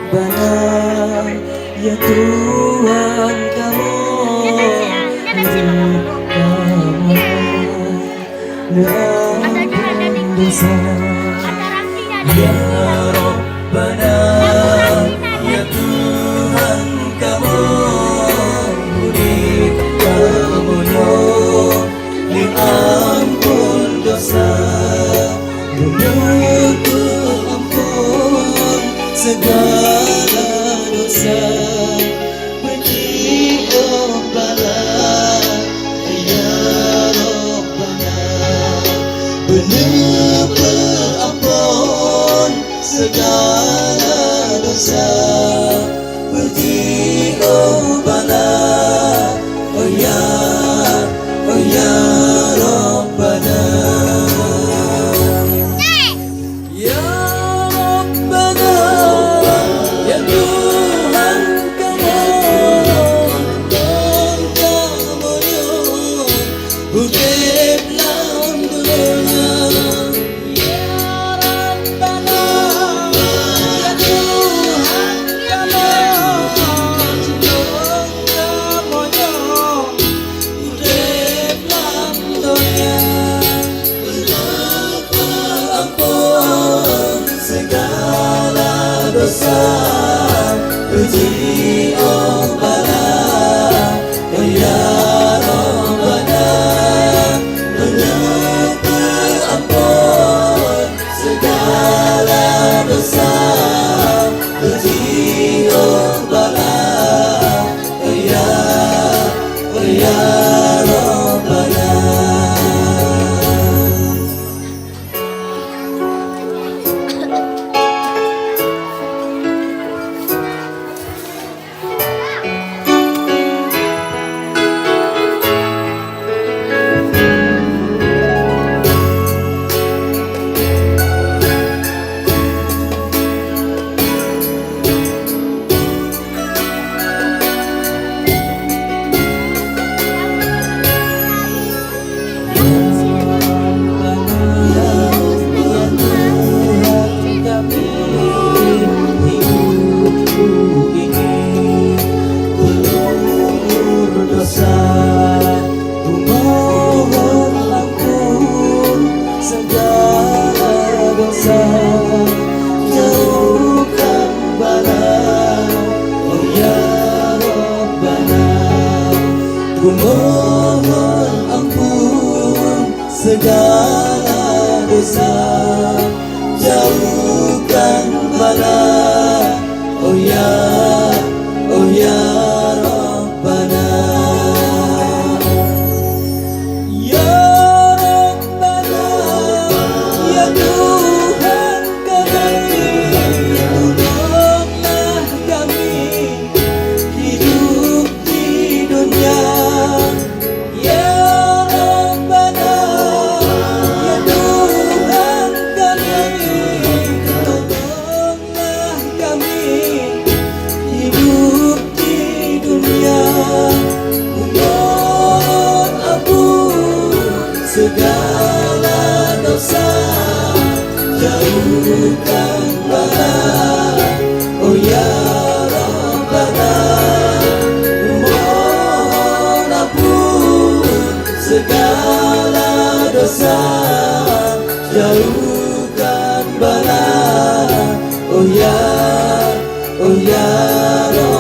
Rabbana, ya Tuhan kamu, berikan dosa. Ya Rabbana, ya Tuhan kamu, ampun dosa, menuntut ampun segala dosa. Beri Rabbana, ya Rabbana, menuntut ampun segala dosa. Beri Rabbana, oh ya Rabbana, ya Rabbana, ya Tuhan kamu, dan kamu urip dalam dunia. Ya Rabbana, ya Tuhan kamu, dan kamu urip dalam dunia. Ampun segala dosa. Puji Rabbana, oh ya Rabbana, menuntut ampun segala dosa. Puji Rabbana, oh ya Rabbana. Jauhkan bala, oh ya Rabbana, ku mohon ampun segala dosa. Jauhkan bala, oh ya Rabbana. Segala dosa, jauhkan bala, oh ya Rabbana, mohon ampun segala dosa. Jauhkan bala, oh ya Rabbana.